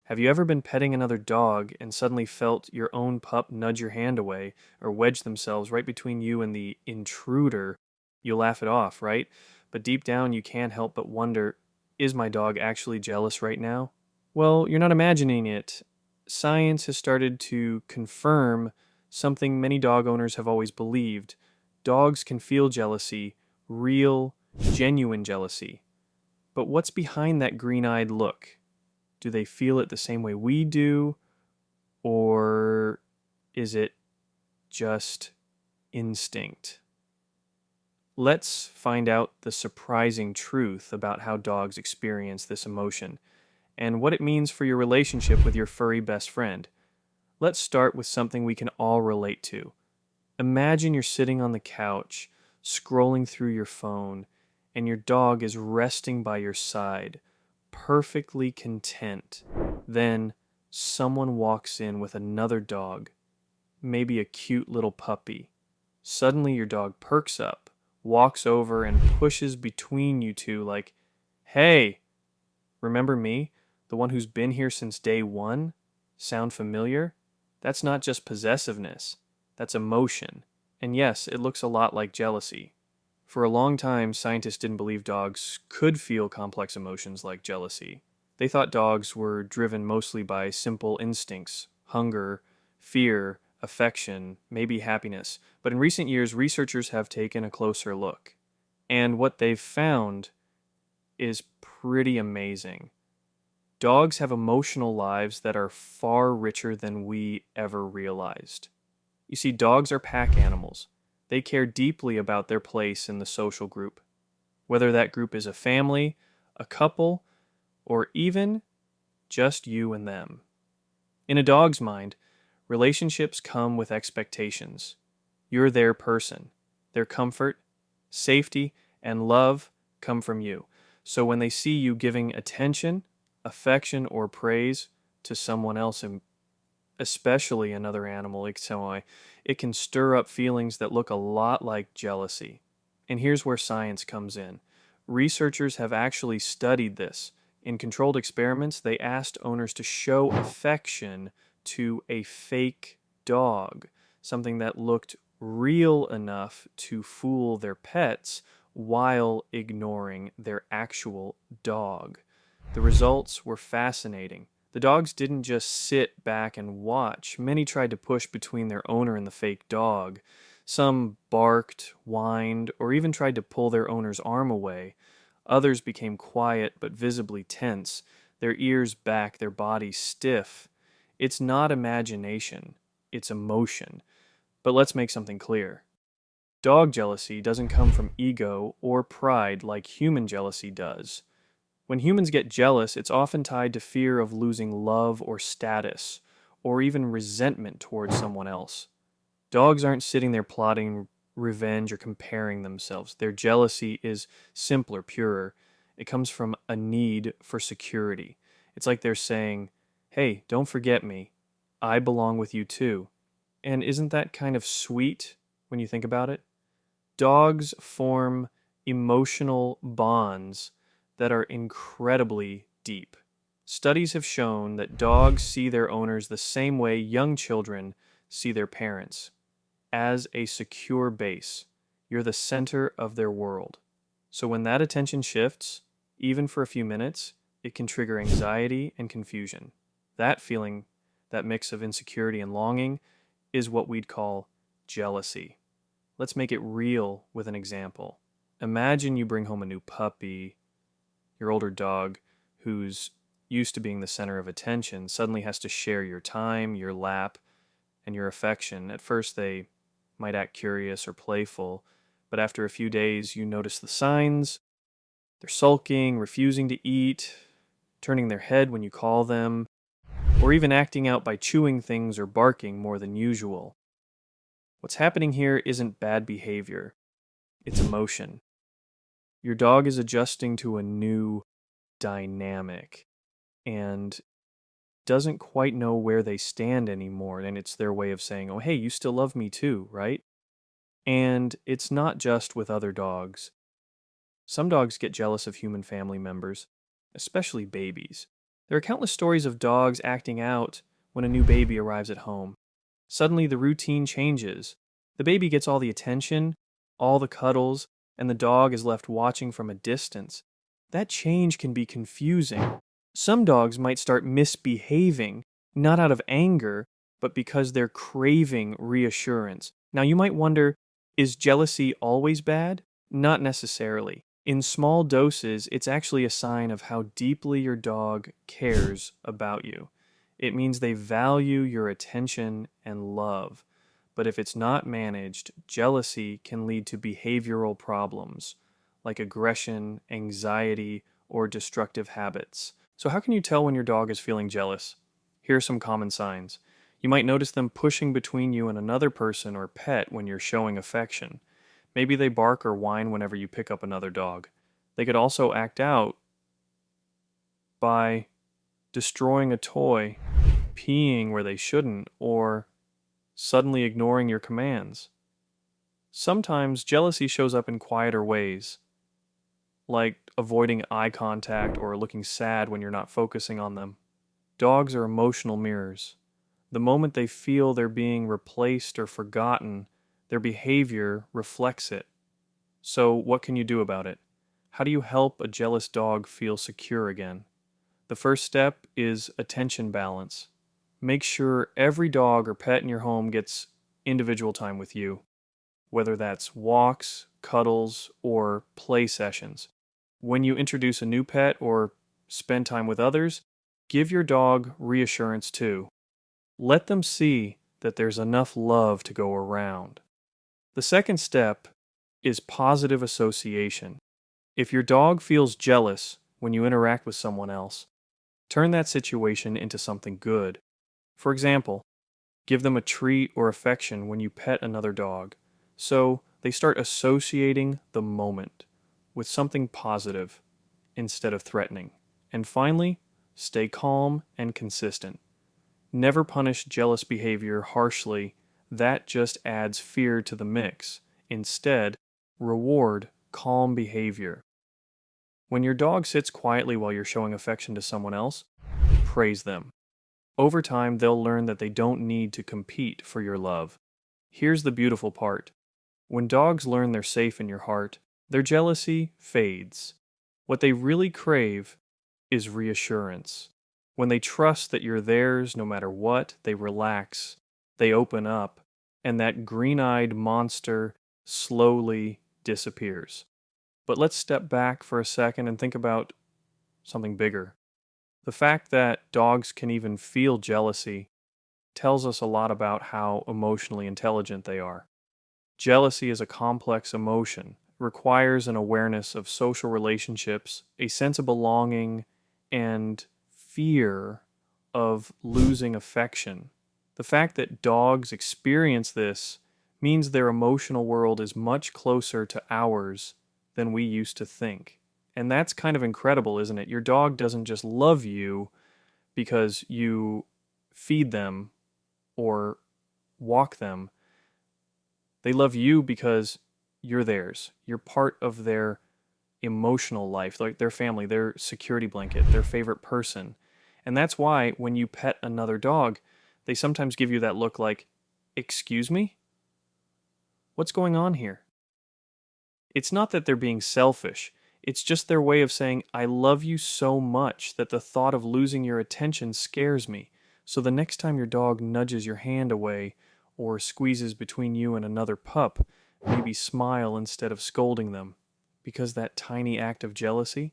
Have you ever been petting another dog and suddenly felt your own pup nudge your hand away or wedge themselves right between you and the intruder? You'll laugh it off, right? But deep down, you can't help but wonder, is my dog actually jealous right now? Well, you're not imagining it. Science has started to confirm something many dog owners have always believed. Dogs can feel jealousy, real, genuine jealousy. But what's behind that green eyed look? Do they feel it the same way we do? Or is it just instinct? Let's find out the surprising truth about how dogs experience this emotion and what it means for your relationship with your furry best friend. Let's start with something we can all relate to. Imagine you're sitting on the couch, scrolling through your phone, and your dog is resting by your side, perfectly content. Then someone walks in with another dog, maybe a cute little puppy. Suddenly your dog perks up, walks over, and pushes between you two like, "Hey, remember me? The one who's been here since day one? Sound familiar?" That's not just possessiveness, that's emotion. And yes, it looks a lot like jealousy. For a long time, scientists didn't believe dogs could feel complex emotions like jealousy. They thought dogs were driven mostly by simple instincts: hunger, fear, affection, maybe happiness. But in recent years, researchers have taken a closer look. And what they've found is pretty amazing. Dogs have emotional lives that are far richer than we ever realized. You see, dogs are pack animals. They care deeply about their place in the social group, whether that group is a family, a couple, or even just you and them. In a dog's mind, relationships come with expectations. You're their person. Their comfort, safety, and love come from you. So when they see you giving attention, affection, or praise to someone else, and especially another animal, it can stir up feelings that look a lot like jealousy. And here's where science comes in. Researchers have actually studied this. In controlled experiments, they asked owners to show affection to a fake dog, something that looked real enough to fool their pets while ignoring their actual dog. The results were fascinating. The dogs didn't just sit back and watch. Many tried to push between their owner and the fake dog. Some barked, whined, or even tried to pull their owner's arm away. Others became quiet but visibly tense, their ears back, their bodies stiff. It's not imagination, it's emotion. But let's make something clear. Dog jealousy doesn't come from ego or pride like human jealousy does. When humans get jealous, it's often tied to fear of losing love or status, or even resentment towards someone else. Dogs aren't sitting there plotting revenge or comparing themselves. Their jealousy is simpler, purer. It comes from a need for security. It's like they're saying, "Hey, don't forget me. I belong with you too." And isn't that kind of sweet when you think about it? Dogs form emotional bonds that are incredibly deep. Studies have shown that dogs see their owners the same way young children see their parents, as a secure base. You're the center of their world. So when that attention shifts, even for a few minutes, it can trigger anxiety and confusion. That feeling, that mix of insecurity and longing, is what we'd call jealousy. Let's make it real with an example. Imagine you bring home a new puppy. Your older dog, who's used to being the center of attention, suddenly has to share your time, your lap, and your affection. At first, they might act curious or playful, but after a few days, you notice the signs. They're sulking, refusing to eat, turning their head when you call them, or even acting out by chewing things or barking more than usual. What's happening here isn't bad behavior, it's emotion. Your dog is adjusting to a new dynamic and doesn't quite know where they stand anymore, and it's their way of saying, "Oh, hey, you still love me too, right?" And it's not just with other dogs. Some dogs get jealous of human family members, especially babies. There are countless stories of dogs acting out when a new baby arrives at home. Suddenly, the routine changes. The baby gets all the attention, all the cuddles, and the dog is left watching from a distance. That change can be confusing. Some dogs might start misbehaving, not out of anger, but because they're craving reassurance. Now, you might wonder, is jealousy always bad? Not necessarily. In small doses, it's actually a sign of how deeply your dog cares about you. It means they value your attention and love. But if it's not managed, jealousy can lead to behavioral problems like aggression, anxiety, or destructive habits. So, how can you tell when your dog is feeling jealous? Here are some common signs. You might notice them pushing between you and another person or pet when you're showing affection. Maybe they bark or whine whenever you pick up another dog. They could also act out by destroying a toy, peeing where they shouldn't, or suddenly ignoring your commands. Sometimes jealousy shows up in quieter ways, like avoiding eye contact or looking sad when you're not focusing on them. Dogs are emotional mirrors. The moment they feel they're being replaced or forgotten, their behavior reflects it. So, what can you do about it? How do you help a jealous dog feel secure again? The first step is attention balance. Make sure every dog or pet in your home gets individual time with you, whether that's walks, cuddles, or play sessions. When you introduce a new pet or spend time with others, give your dog reassurance too. Let them see that there's enough love to go around. The second step is positive association. If your dog feels jealous when you interact with someone else, turn that situation into something good. For example, give them a treat or affection when you pet another dog, so they start associating the moment with something positive instead of threatening. And finally, stay calm and consistent. Never punish jealous behavior harshly. That just adds fear to the mix. Instead, reward calm behavior. When your dog sits quietly while you're showing affection to someone else, praise them. Over time, they'll learn that they don't need to compete for your love. Here's the beautiful part. When dogs learn they're safe in your heart, their jealousy fades. What they really crave is reassurance. When they trust that you're theirs no matter what, they relax, they open up, and that green-eyed monster slowly disappears. But let's step back for a second and think about something bigger. The fact that dogs can even feel jealousy tells us a lot about how emotionally intelligent they are. Jealousy is a complex emotion, requires an awareness of social relationships, a sense of belonging, and fear of losing affection. The fact that dogs experience this means their emotional world is much closer to ours than we used to think. And that's kind of incredible, isn't it? Your dog doesn't just love you because you feed them or walk them. They love you because you're theirs. You're part of their emotional life, like their family, their security blanket, their favorite person. And that's why when you pet another dog, they sometimes give you that look like, "Excuse me? What's going on here?" It's not that they're being selfish. It's just their way of saying, "I love you so much that the thought of losing your attention scares me." So the next time your dog nudges your hand away or squeezes between you and another pup, maybe smile instead of scolding them. Because that tiny act of jealousy,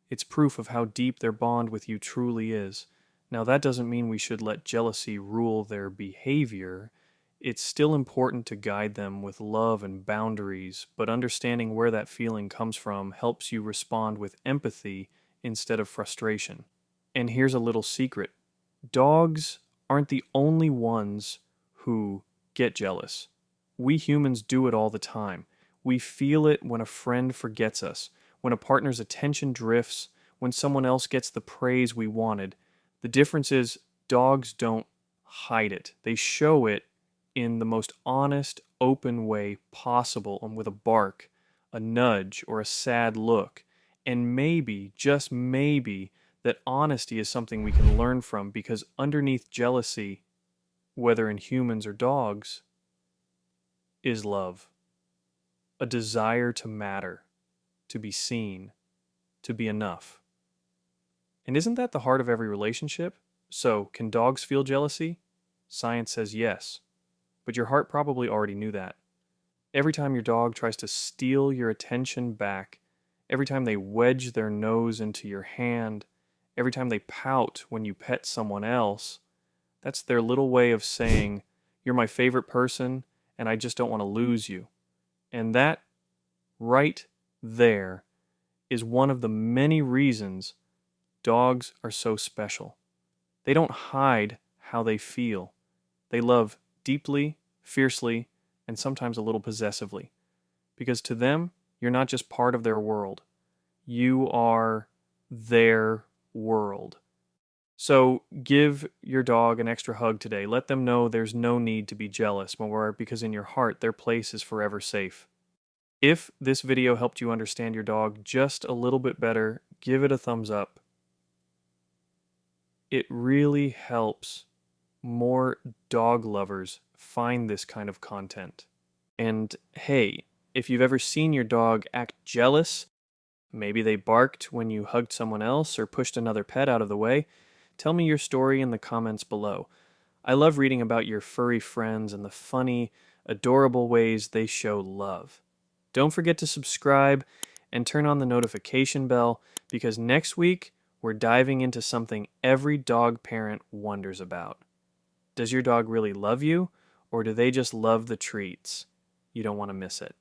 it's proof of how deep their bond with you truly is. Now, that doesn't mean we should let jealousy rule their behavior. It's still important to guide them with love and boundaries, but understanding where that feeling comes from helps you respond with empathy instead of frustration. And here's a little secret. Dogs aren't the only ones who get jealous. We humans do it all the time. We feel it when a friend forgets us, when a partner's attention drifts, when someone else gets the praise we wanted. The difference is dogs don't hide it. They show it in the most honest, open way possible, and with a bark, a nudge, or a sad look. And maybe, just maybe, that honesty is something we can learn from, because underneath jealousy, whether in humans or dogs, is love. A desire to matter, to be seen, to be enough. And isn't that the heart of every relationship? So, can dogs feel jealousy? Science says yes, but your heart probably already knew that. Every time your dog tries to steal your attention back, every time they wedge their nose into your hand, every time they pout when you pet someone else, that's their little way of saying, "You're my favorite person, and I just don't want to lose you." And that, right there, is one of the many reasons dogs are so special. They don't hide how they feel. They love deeply, fiercely, and sometimes a little possessively. Because to them, you're not just part of their world. You are their world. So give your dog an extra hug today. Let them know there's no need to be jealous, because in your heart, their place is forever safe. If this video helped you understand your dog just a little bit better, give it a thumbs up. It really helps more dog lovers find this kind of content. And hey, if you've ever seen your dog act jealous, maybe they barked when you hugged someone else or pushed another pet out of the way, tell me your story in the comments below. I love reading about your furry friends and the funny, adorable ways they show love. Don't forget to subscribe and turn on the notification bell, because next week we're diving into something every dog parent wonders about. Does your dog really love you, or do they just love the treats? You don't want to miss it.